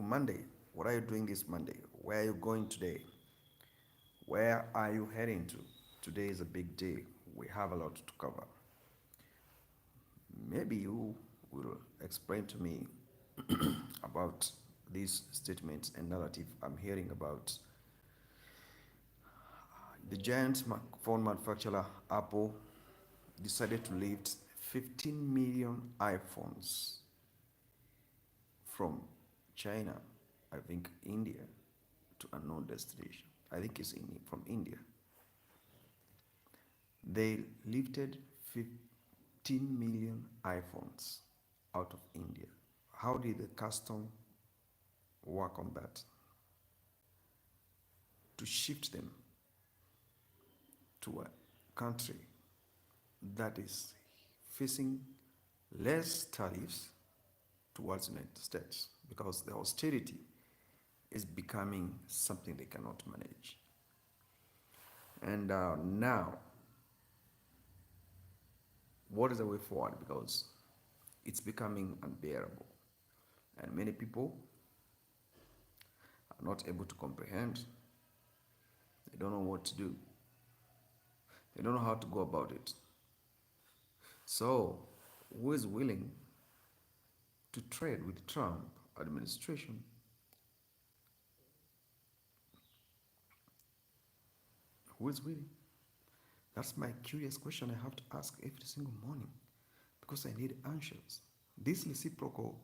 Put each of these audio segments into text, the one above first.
Monday. What are you doing this Monday? Where are you going today? Where are you heading to? Today is a big day. We have a lot to cover. Maybe you will explain to me about these statements and narrative I'm hearing about the giant phone manufacturer Apple decided to lift 15 million iPhones from China, I think India, to a known destination. I think it's from India. They lifted 15 million iPhones out of India. How did the custom work on that? To shift them to a country that is facing less tariffs towards the United States because the austerity is becoming something they cannot manage. And now, what is the way forward? Because it's becoming unbearable. And many people are not able to comprehend. They don't know what to do. They don't know how to go about it. So, who is willing to trade with Trump administration? Who is willing? That's my curious question I have to ask every single morning because I need answers. This reciprocal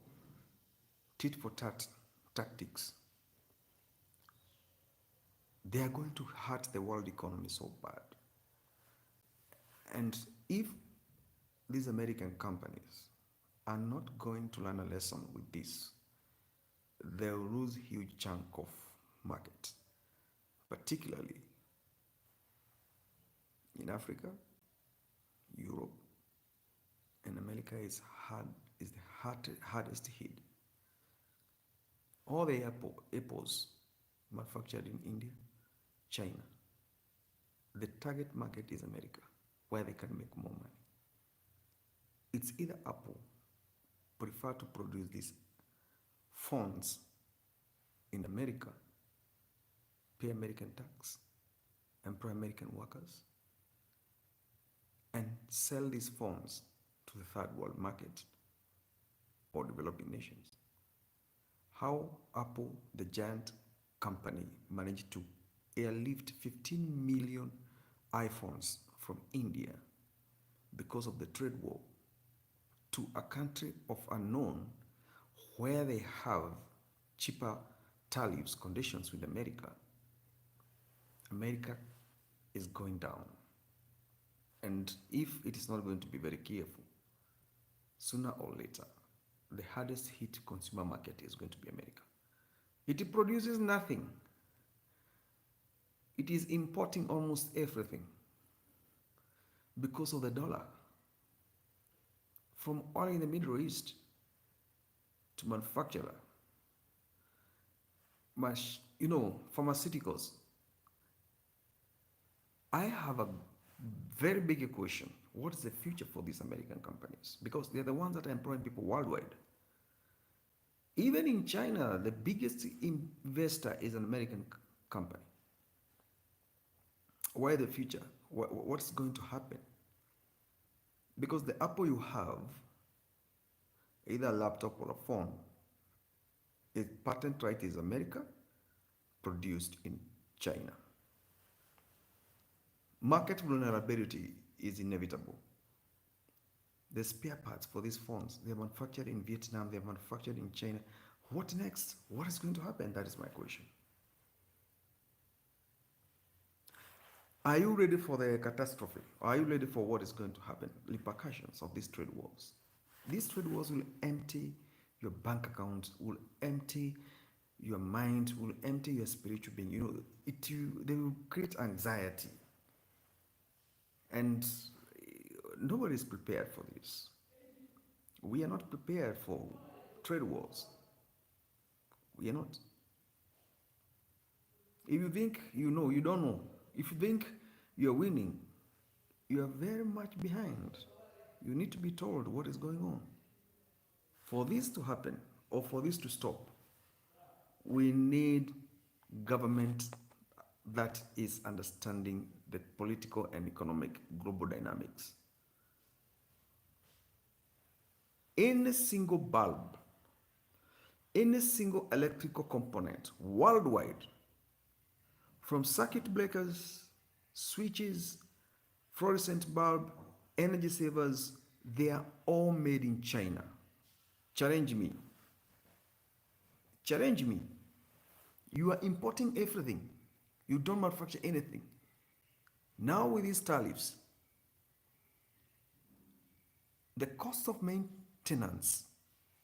tit for tat tactics, they are going to hurt the world economy so bad. And if these American companies are not going to learn a lesson with this, they'll lose huge chunk of market, particularly in Africa, Europe, and America is the hardest hit. All the apples manufactured in India, China. The target market is America, where they can make more money. It's either Apple prefer to produce these phones in America, pay American tax, employ American workers, and sell these phones to the third world market or developing nations. How Apple, the giant company, managed to airlift 15 million iPhones from India because of the trade war to a country of unknown where they have cheaper tariffs conditions with America. America is going down. And if it is not going to be very careful, sooner or later, the hardest hit consumer market is going to be America. It produces nothing. It is importing almost everything because of the dollar. From oil in the Middle East to manufacturer, pharmaceuticals. I have a very big question. What is the future for these American companies? Because they're the ones that are employing people worldwide. Even in China, the biggest investor is an American company. Why the future? What's going to happen? Because the Apple you have, either a laptop or a phone, its patent right is America, produced in China. Market vulnerability is inevitable. The spare parts for these phones, they're manufactured in Vietnam, they're manufactured in China. What next? What is going to happen? That is my question. Are you ready for the catastrophe? Are you ready for what is going to happen? Repercussions of these trade wars. These trade wars will empty your bank account, will empty your mind, will empty your spiritual being. They will create anxiety. And nobody is prepared for this. We are not prepared for trade wars. We are not. If you think you know, you don't know. If you think you're winning, you are very much behind. You need to be told what is going on. For this to happen, or for this to stop, we need government that is understanding the political and economic global dynamics. Any single bulb, any single electrical component worldwide, from circuit breakers, switches, fluorescent bulb, energy savers, they are all made in China. Challenge me. Challenge me. You are importing everything. You don't manufacture anything. Now with these tariffs, the cost of maintenance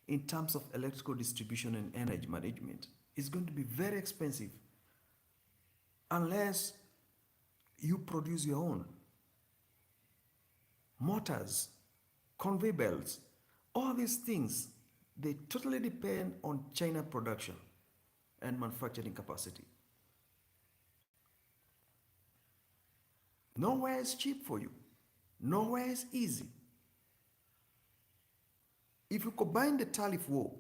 in terms of electrical distribution and energy management is going to be very expensive unless you produce your own. Motors, conveyor belts, all these things, they totally depend on China production and manufacturing capacity. Nowhere is cheap for you. Nowhere is easy. If you combine the tariff war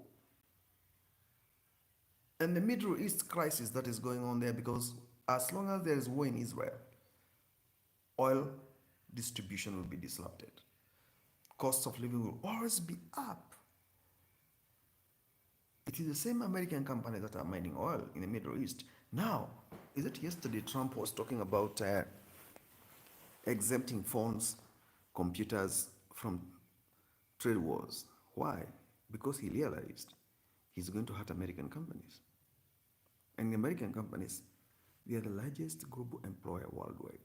and the Middle East crisis that is going on there, because as long as there is war in Israel, oil distribution will be disrupted. Cost of living will always be up. It is the same American companies that are mining oil in the Middle East. Now, is it yesterday Trump was talking about exempting phones, computers from trade wars? Why? Because he realized he's going to hurt American companies. And the American companies, they are the largest global employer worldwide.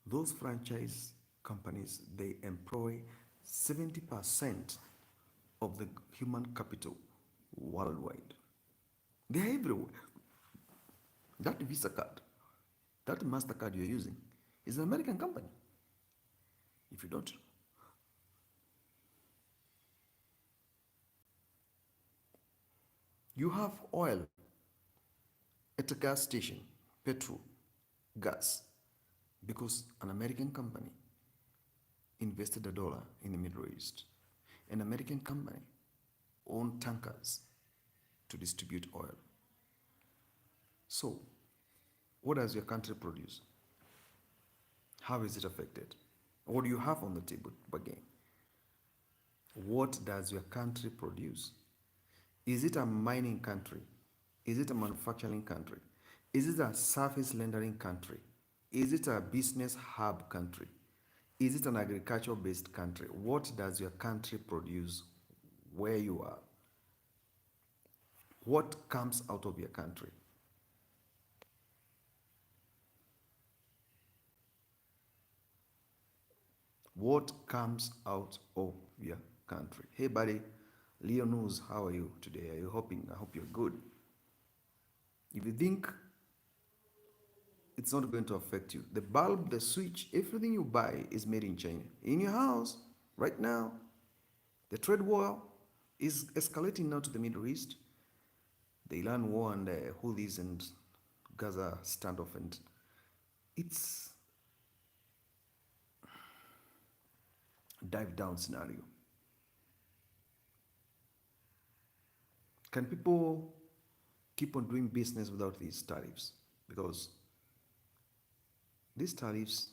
Those franchise companies, they employ 70% of the human capital worldwide. They are everywhere. That Visa card, that MasterCard you're using, is an American company. If you don't know. You have oil at a gas station, petrol, gas, because an American company invested $1 in the Middle East. An American company owned tankers to distribute oil. So, what does your country produce? How is it affected? What do you have on the table again? What does your country produce? Is it a mining country? Is it a manufacturing country? Is it a surface rendering country? Is it a business hub country? Is it an agriculture-based country? What does your country produce where you are? What comes out of your country? What comes out of your country? Hey buddy, Leo knows, how are you today? Are you hoping? I hope you're good. If you think it's not going to affect you, the bulb, the switch, everything you buy is made in China. In your house, right now, the trade war is escalating now to the Middle East. The Iran war and the Houthis and Gaza standoff, and it's dive down scenario. Can people keep on doing business without these tariffs? Because these tariffs,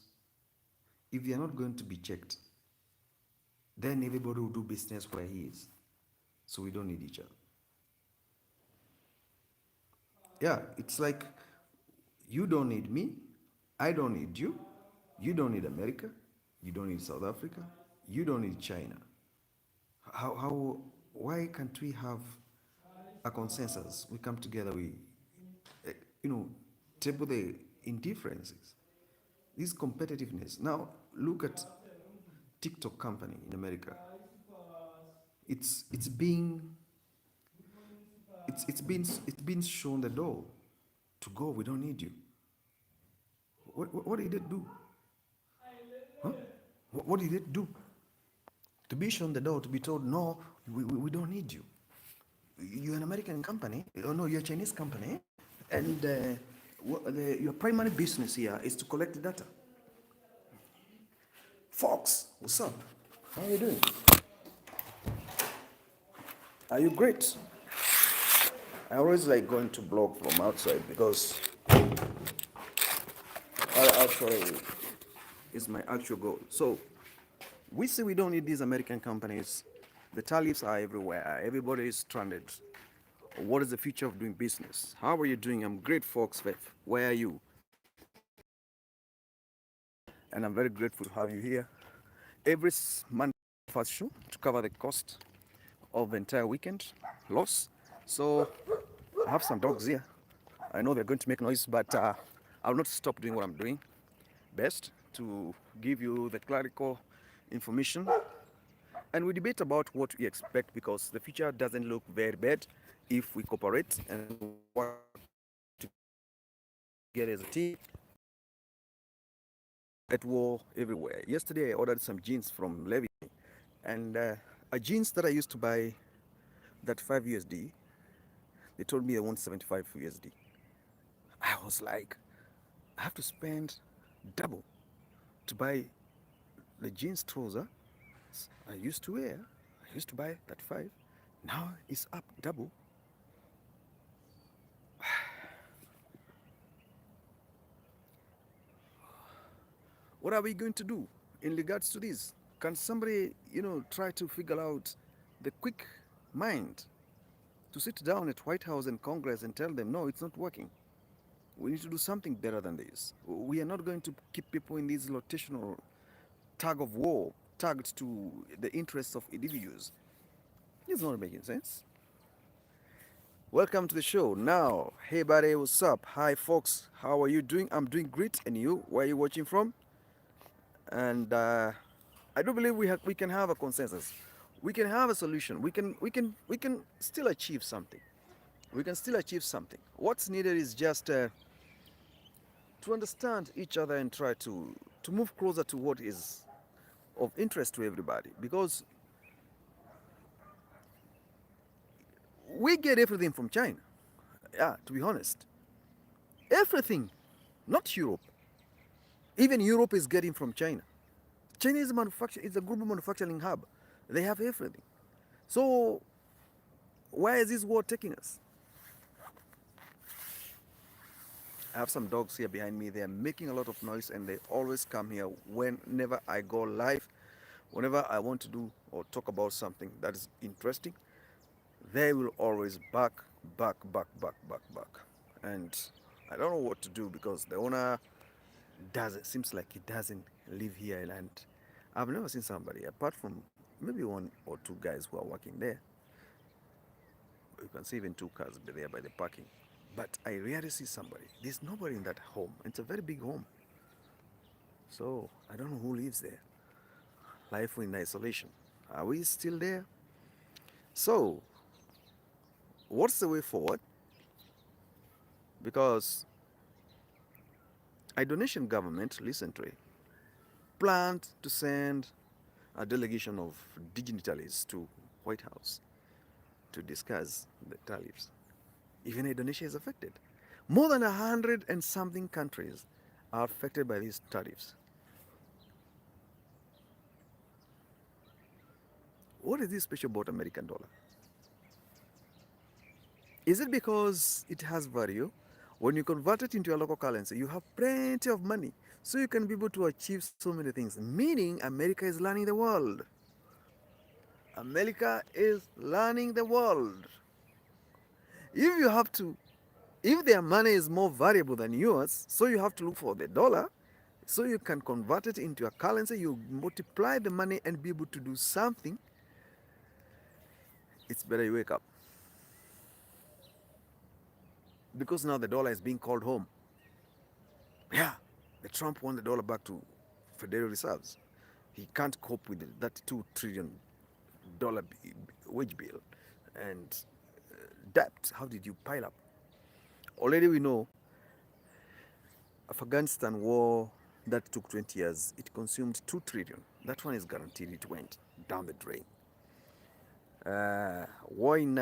if they are not going to be checked, then everybody will do business where he is. So we don't need each other. Yeah, it's like you don't need me, I don't need you, you don't need America, you don't need South Africa, you don't need China. Why can't we have a consensus? We come together, we, eh, you know, table the indifferences, this competitiveness. Now, look at TikTok company in America. It's being it's been shown the door to go. We don't need you. What did it do? Huh? What did it do? To be shown the door, to be told, no, we don't need you. You're an American company, or no, you're a Chinese company, and your primary business here is to collect data. Fox, what's up? How are you doing? Are you great? I always like going to blog from outside because actually is my actual goal. So we say we don't need these American companies. The tariffs are everywhere. Everybody is stranded. What is the future of doing business? How are you doing? I'm great, folks. Where are you? And I'm very grateful to have you here. Every Monday, first show to cover the cost of the entire weekend loss. So I have some dogs here. I know they're going to make noise, but I'll not stop doing what I'm doing best to give you the clerical information. And we debate about what we expect because the future doesn't look very bad if we cooperate and work together as a team. At war everywhere. Yesterday I ordered some jeans from Levi, and a jeans that I used to buy that 5 USD, they told me they want 75 USD. I was like, I have to spend double to buy the jeans trouser I used to wear. I used to buy that 5. Now it's up double. What are we going to do in regards to this? Can somebody, try to figure out the quick mind to sit down at White House and Congress and tell them, no, it's not working. We need to do something better than this. We are not going to keep people in this rotational tug of war, tagged to the interests of individuals. It's not making sense. Welcome to the show. Now, hey buddy, what's up? Hi folks, how are you doing? I'm doing great. And you? Where are you watching from? And I do believe we can have a consensus. We can have a solution. We can still achieve something. We can still achieve something. What's needed is just to understand each other and try to move closer to what is of interest to everybody. Because we get everything from China. Yeah, to be honest. Everything. Not Europe. Even Europe is getting from China. China is a global manufacturing hub. They have everything. So where is this war taking us? I have some dogs here behind me. They are making a lot of noise and they always come here whenever I go live. Whenever I want to do or talk about something that is interesting, they will always back. And I don't know what to do because the owner seems like he doesn't live here. And I've never seen somebody, apart from maybe 1 or 2 guys who are working there. You can see even 2 cars there by the parking. But I rarely see somebody. There's nobody in that home. It's a very big home. So I don't know who lives there. Life in isolation. Are we still there? So what's the way forward? Because Indonesian government recently planned to send a delegation of dignitaries to White House to discuss the tariffs. Even Indonesia is affected. More than 100 and something countries are affected by these tariffs. What is this special about American dollar? Is it because it has value? When you convert it into a local currency, you have plenty of money. So you can be able to achieve so many things. Meaning America is learning the world. America is learning the world. If you have to, if their money is more valuable than yours, so you have to look for the dollar, so you can convert it into a currency, you multiply the money and be able to do something, it's better you wake up. Because now the dollar is being called home. Yeah, the Trump won the dollar back to Federal Reserves. He can't cope with that $2 trillion wage bill and debt. How did you pile up? Already we know Afghanistan war that took 20 years, it consumed 2 trillion. That one is guaranteed it went down the drain. War in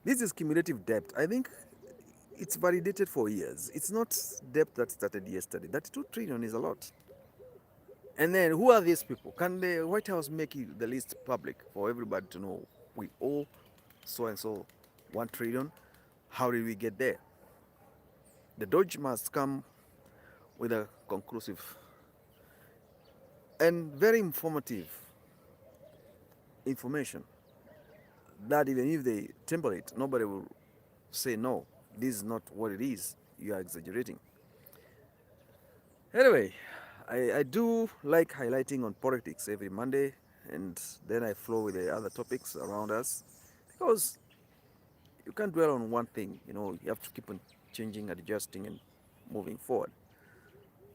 this is cumulative debt. I think it's validated for years. It's not debt that started yesterday. That 2 trillion is a lot. And then who are these people? Can the White House make the list public for everybody to know we owe so and so 1 trillion. How did we get there? The Doge must come with a conclusive and very informative information that even if they temper it, nobody will say no, this is not what it is. You are exaggerating. Anyway, I do like highlighting on politics every Monday, and then I flow with the other topics around us because you can't dwell on one thing. You have to keep on changing, adjusting, and moving forward.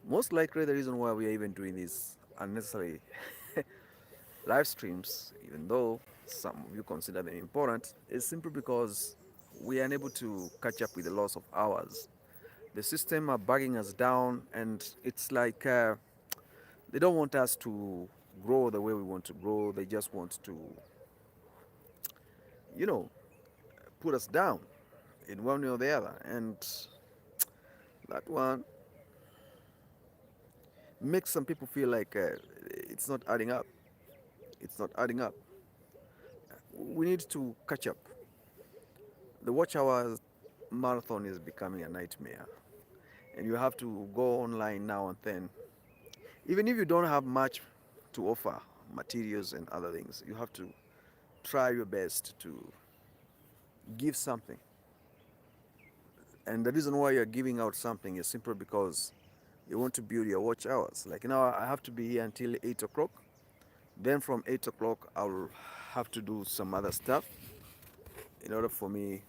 Most likely, the reason why we are even doing these unnecessary live streams, even though some of you consider them important, is simply because we are unable to catch up with the loss of hours. The system are bugging us down, and it's like they don't want us to grow the way we want to grow. They just want to, you know, put us down in one way or the other. And that one makes some people feel like it's not adding up. It's not adding up. We need to catch up. The watch hours marathon is becoming a nightmare. And you have to go online now and then. Even if you don't have much to offer, materials and other things, you have to try your best to give something. And the reason why you're giving out something is simply because you want to build your watch hours. Like now, I have to be here until 8 o'clock. Then from 8 o'clock, I'll have to do some other stuff in order for me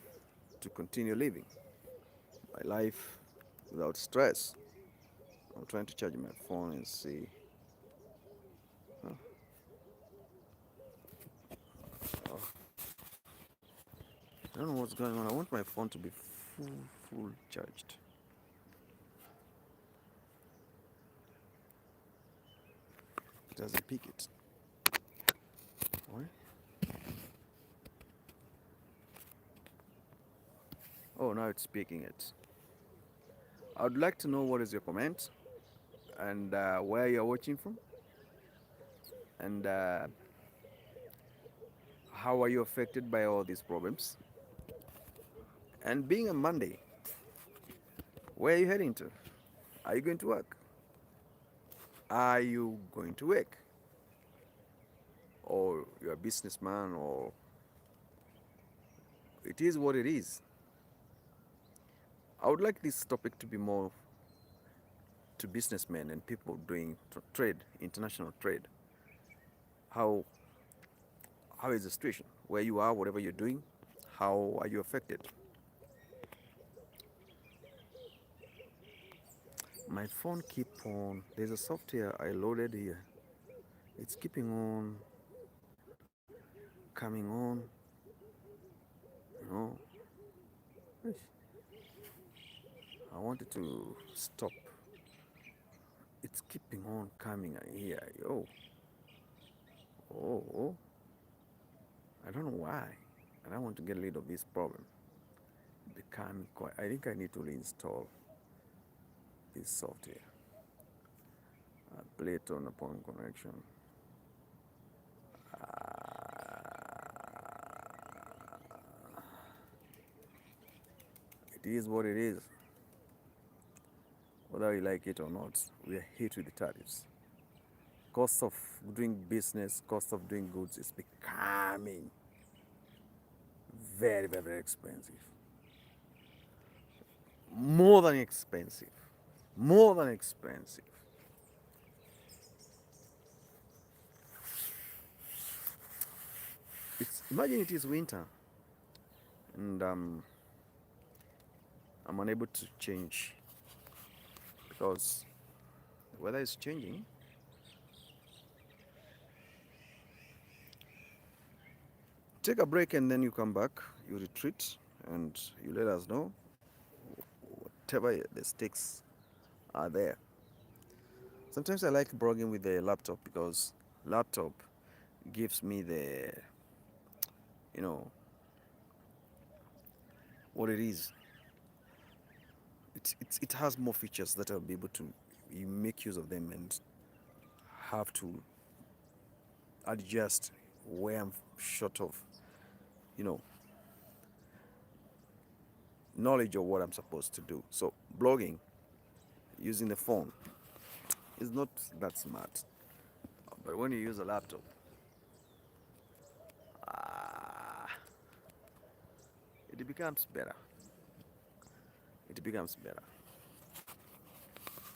to continue living my life without stress. I'm trying to charge my phone and see. Huh? Oh, I don't know what's going on. I want my phone to be full charged. It doesn't pick it. Why? Oh, now it's picking it. I would like to know what is your comment and where you're watching from, and how are you affected by all these problems. And being a Monday, where are you heading to? Are you going to work? Are you going to work? Or you're a businessman, or it is what it is. I would like this topic to be more to businessmen and people doing trade, international trade. How how is the situation? Where you are, whatever you're doing, how are you affected? My phone keep on. There's a software I loaded here. It's keeping on coming on. You know, I wanted to stop. It's keeping on coming here. Oh, I don't know why. And I want to get rid of this problem. Becoming quite. I think I need to reinstall this software. Play it on upon connection. It is what it is. Whether you like it or not, we are hit with the tariffs. Cost of doing business, cost of doing goods is becoming very expensive. More than expensive. More than expensive. Imagine it is winter, and I'm unable to change because the weather is changing. Take a break and then you come back, you retreat, and you let us know whatever the stakes are there. Sometimes I like blogging with the laptop because laptop gives me the, you know, what it is. It has more features that I'll be able to make use of them and have to adjust where I'm short of, you know, knowledge of what I'm supposed to do. So blogging using the phone is not that smart. But when you use a laptop, ah, it becomes better. It becomes better.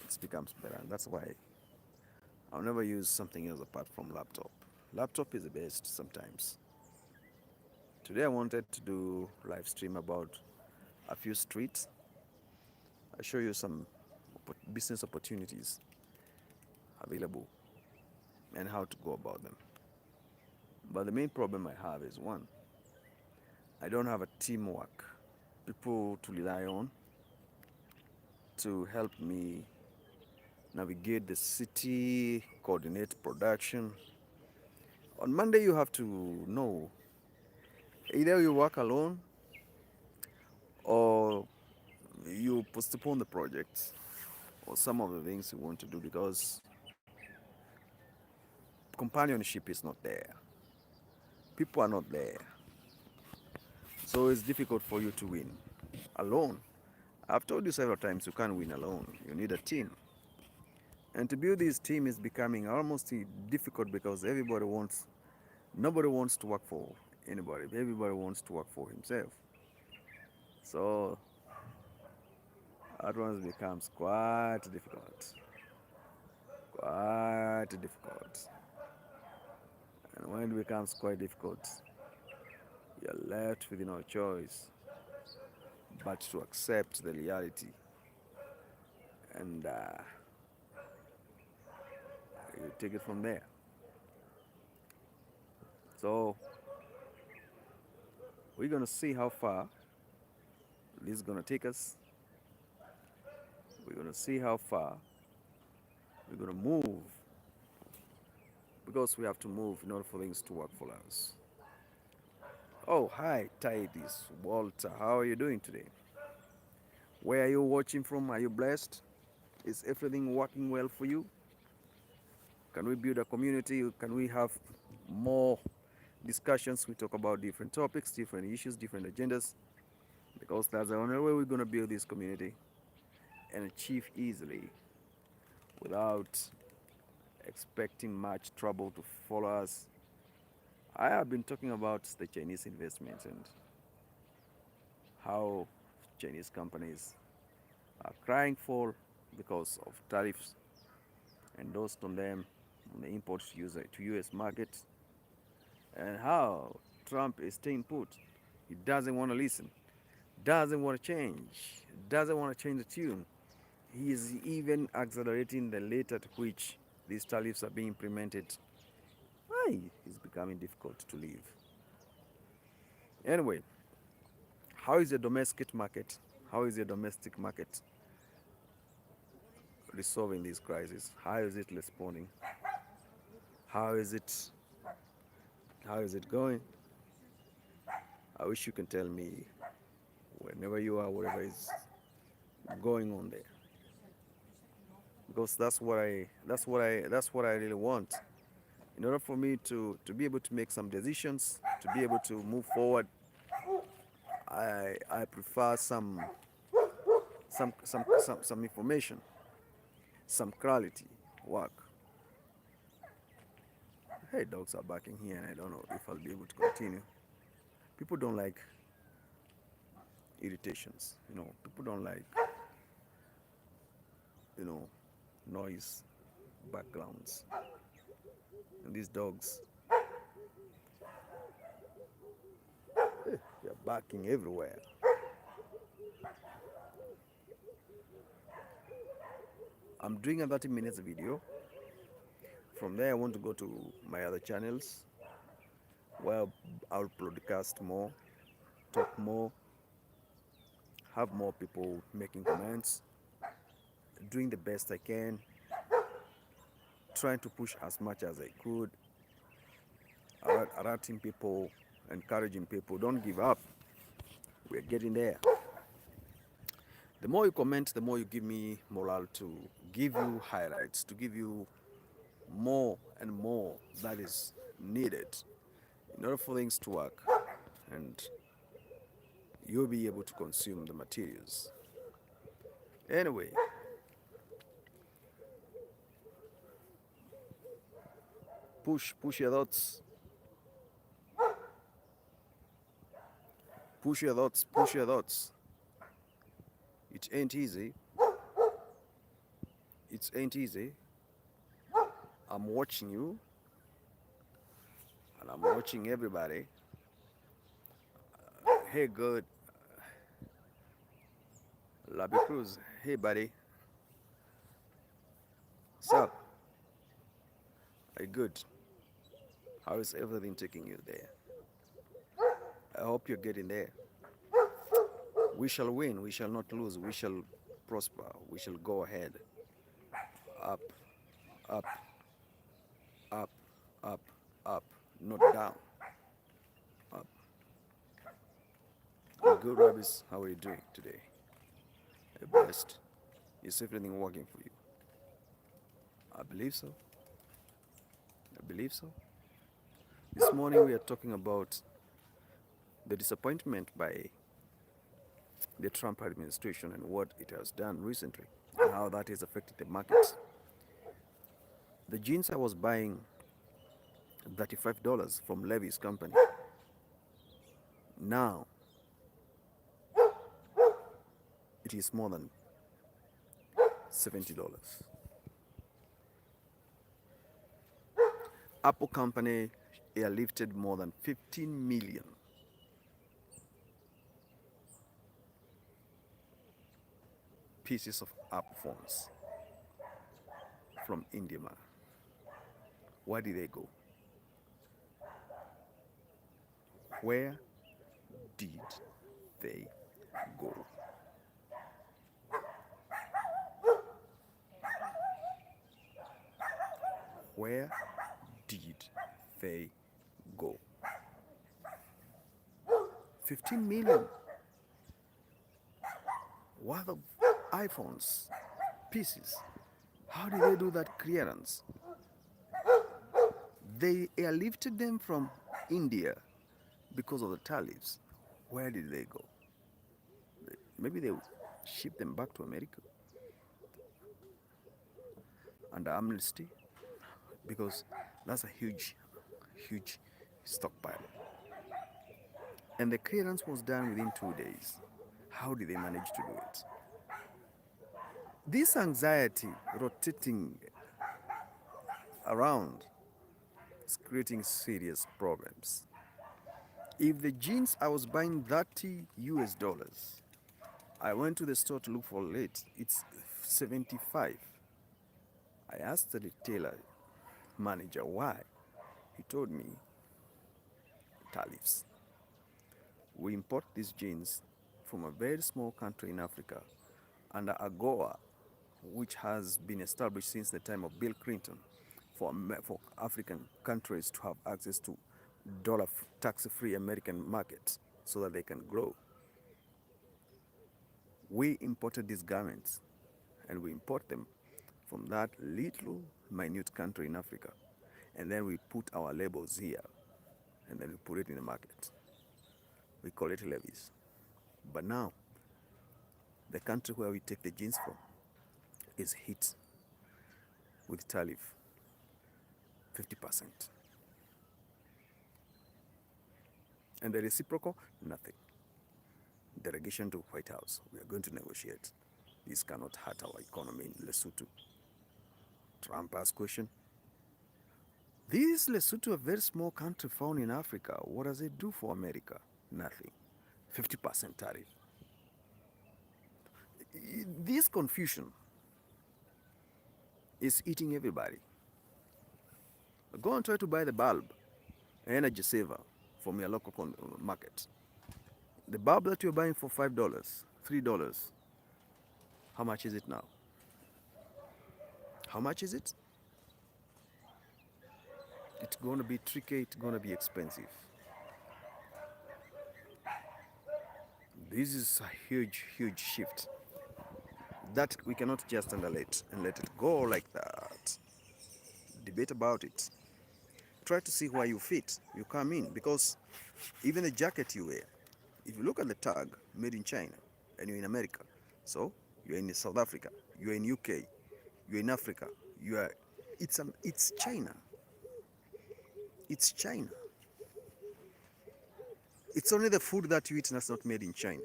It becomes better. And that's why I'll never use something else apart from laptop. Laptop is the best sometimes. Today I wanted to do live stream about a few streets. I show you some business opportunities available and how to go about them. But the main problem I have is one, I don't have a teamwork, people to rely on to help me navigate the city, coordinate production. On Monday, you have to know either you work alone or you postpone the project or some of the things you want to do because companionship is not there. People are not there. So it's difficult for you to win alone. I've told you several times you can't win alone. You need a team. And to build this team is becoming almost difficult because nobody wants to work for anybody. Everybody wants to work for himself. So that one becomes quite difficult. Quite difficult. And when it becomes quite difficult, you're left with no choice but to accept the reality. And you take it from there. So we're gonna see how far this is gonna take us. We're gonna see how far we're gonna move because we have to move in order for things to work for us. Oh, hi, Tides, Walter. How are you doing today? Where are you watching from? Are you blessed? Is everything working well for you? Can we build a community? Can we have more discussions? We talk about different topics, different issues, different agendas, because that's the only way we're going to build this community and achieve easily without expecting much trouble to follow us. I have been talking about the Chinese investments and how Chinese companies are crying for because of tariffs endorsed on them on the imports to US market, and how Trump is staying put. He doesn't want to listen, doesn't want to change, doesn't want to change the tune. He is even accelerating the rate at which these tariffs are being implemented. Why? It's becoming difficult to live. Anyway, how is the domestic market? How is the domestic market resolving this crisis? How is it responding? How is it? How is it going? I wish you can tell me whenever you are, whatever is going on there, because that's what I really want. In order for me to be able to make some decisions, to be able to move forward, I prefer some information, some clarity work. Hey, dogs are barking here, and I don't know if I'll be able to continue. People don't like irritations, people don't like, you know, noise, backgrounds. And these dogs, they're barking everywhere. I'm doing a 30 minutes video. From there, I want to go to my other channels where I'll broadcast more, talk more, have more people making comments, doing the best I can, trying to push as much as I could, alerting people, encouraging people, don't give up. We're getting there. The more you comment, the more you give me morale to give you highlights, to give you more and more that is needed in order for things to work. And you'll be able to consume the materials. Anyway, push your thoughts, push your thoughts, push your thoughts. It ain't easy. It ain't easy. I'm watching you, and I'm watching everybody. Hey, good, Labby Cruz. Hey, buddy. What's up? Are you good? How is everything taking you there? I hope you're getting there. We shall win. We shall not lose. We shall prosper. We shall go ahead. Up, up, up, up, up. Not down. Up. Good, Rabbis. How are you doing today? You're blessed. Is everything working for you? I believe so. I believe so. This morning we are talking about the disappointment by the Trump administration and what it has done recently and how that has affected the markets. The jeans I was buying $35 from Levi's company. Now it is more than $70. Apple company airlifted more than 15 million pieces of Apple phones from India. Where did they go? Where did they go? Where did they go? 15 million worth of iPhones pieces. How did they do that clearance? They airlifted them from India because of the tariffs. Where did they go? Maybe they ship them back to America under amnesty because that's a huge, huge stockpile. And the clearance was done within 2 days. How did they manage to do it? This anxiety rotating around is creating serious problems. If the jeans I was buying 30 US dollars, I went to the store to look for it, it's 75. I asked the retailer manager why. He told me tariffs. We import these jeans from a very small country in Africa under AGOA, which has been established since the time of Bill Clinton for African countries to have access to dollar tax-free American markets so that they can grow. We imported these garments and we import them from that little minute country in Africa, and then we put our labels here and then we put it in the market. We call it levies. But now the country where we take the jeans from is hit with tariff 50%. And the reciprocal, nothing. Delegation to White House, we are going to negotiate. This cannot hurt our economy in Lesotho. Trump asked question. This Lesotho, a very small country found in Africa, what does it do for America? Nothing. 50% tariff. This confusion is eating everybody. Go and try to buy the bulb, energy saver, from your local market. The bulb that you're buying for $5, $3, how much is it now? How much is it? It's going to be tricky, it's going to be expensive. This is a huge, huge shift that we cannot just underlay and let it go like that. Debate about it. Try to see where you fit. You come in because even the jacket you wear, If you look at the tag, made in China, and you're in America, so you're in South Africa, you're in UK, you're in Africa, you are, it's China. It's China. It's only the food that you eat that's not made in China.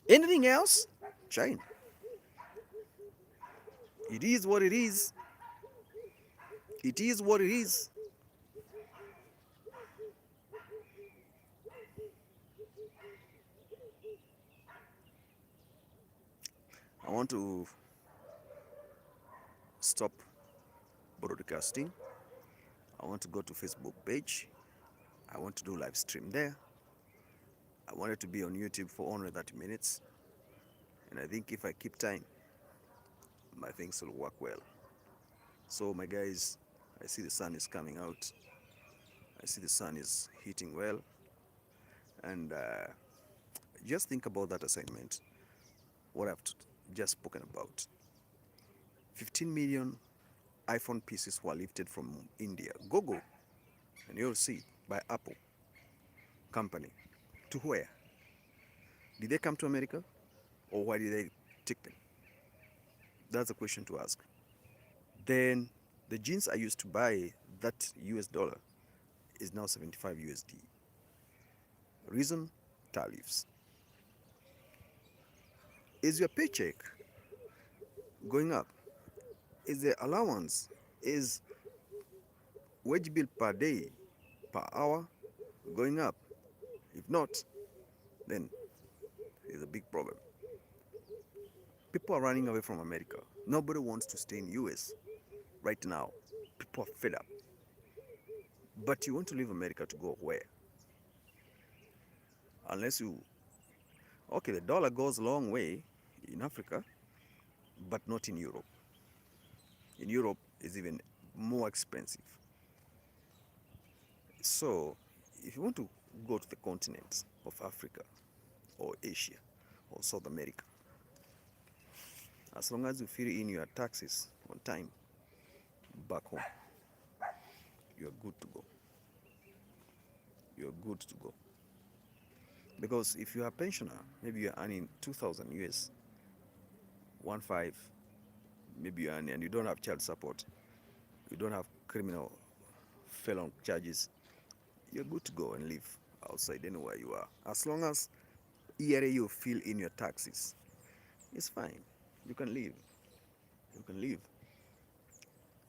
Anything else, China. It is what it is. It is what it is. I want to stop broadcasting. I want to go to Facebook page. I want to do live stream there. I want it to be on YouTube for only 30 minutes. And I think if I keep time, my things will work well. So my guys, I see the sun is coming out. I see the sun is hitting well. And just think about that assignment, what I've just spoken about. 15 million iPhone pieces were lifted from India. Google, and you'll see, by Apple company. To where? Did they come to America? Or why did they take them? That's a question to ask. Then the jeans I used to buy, that US dollar, is now 75 USD. Reason? Tariffs. Is your paycheck going up? Is the allowance, is wage bill per day, per hour going up? If not, then there's a big problem. People are running away from America. Nobody wants to stay in US right now. People are fed up. But you want to leave America to go where? Unless you, okay, the dollar goes a long way in Africa, but not in Europe. In Europe, it's even more expensive. So, if you want to go to the continent of Africa, or Asia, or South America, as long as you fill in your taxes on time, back home, you're good to go. You're good to go. Because if you're a pensioner, maybe you're earning 2,000 US, 1.5, maybe you're earning, and you don't have child support, you don't have criminal felon charges, you're good to go and live outside anywhere you are. As long as yearly you fill in your taxes, it's fine. You can live. You can live.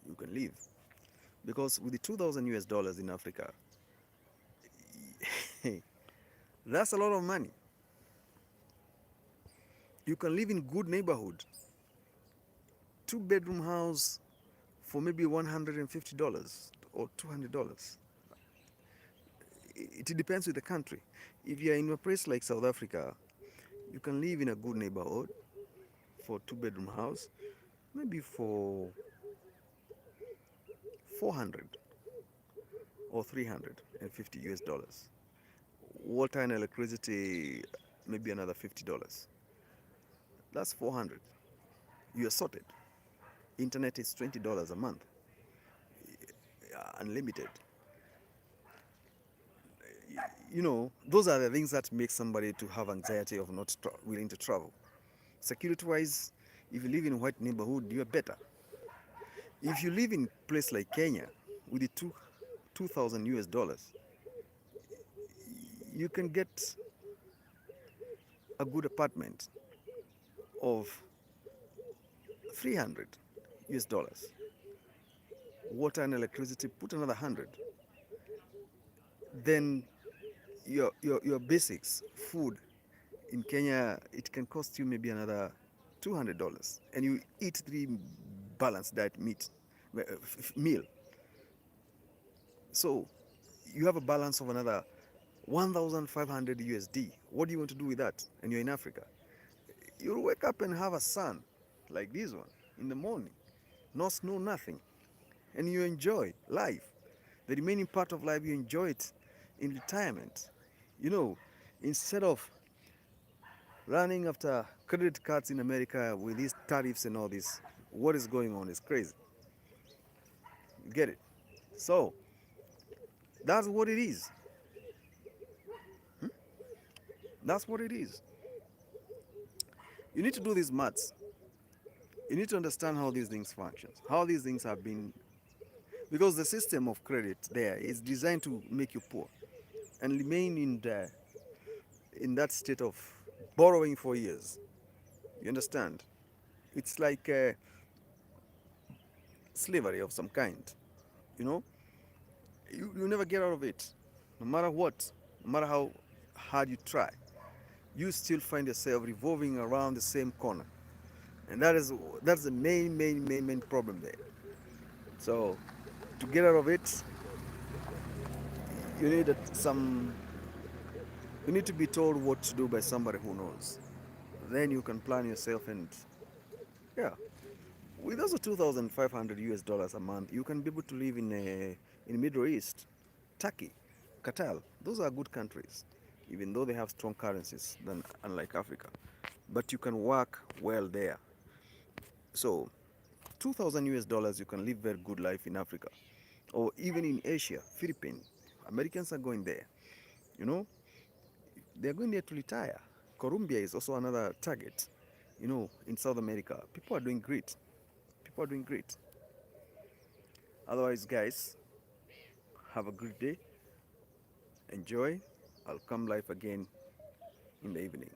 You can live. Because with the 2,000 US dollars in Africa, that's a lot of money. You can live in good neighborhood. 2-bedroom house for maybe $150 or $200. It depends with the country. If you're in a place like South Africa, you can live in a good neighborhood for 2-bedroom house, maybe for 400 or 350 US dollars. Water and electricity, maybe another $50. That's 400. You are sorted. Internet is $20 a month, unlimited. You know, those are the things that make somebody to have anxiety of not willing to travel. Security-wise, if you live in a white neighborhood, you are better. If you live in a place like Kenya with the 2,000 US dollars, you can get a good apartment of 300 US dollars. Water and electricity, put another 100. Then your basics, food in Kenya, it can cost you maybe another $200, and you eat 3 balanced diet meal. So you have a balance of another 1,500 USD. What do you want to do with that? And you're in Africa. You'll wake up and have a sun like this one in the morning. No snow, nothing. And you enjoy life. The remaining part of life, you enjoy it in retirement. You know, instead of running after credit cards in America with these tariffs and all this, what is going on is crazy. You get it? So, That's what it is. That's what it is. You need to do these maths. You need to understand how these things function, how these things have been, because the system of credit there is designed to make you poor and remain in that state of borrowing for years. You understand? It's like slavery of some kind. You know, you never get out of it, no matter what, no matter how hard you try. You still find yourself revolving around the same corner, and that's the main problem there. So to get out of it, you need some. You need to be told what to do by somebody who knows. Then you can plan yourself, and yeah, with those 2,500 US dollars a month, you can be able to live in Middle East, Turkey, Qatar. Those are good countries, even though they have strong currencies than unlike Africa. But you can work well there. So 2,000 US dollars, you can live very good life in Africa, or even in Asia, Philippines. Americans are going there. You know, they're going there to retire. Colombia is also another target. You know, in South America, people are doing great. People are doing great. Otherwise, guys, have a good day. Enjoy. I'll come live again in the evening.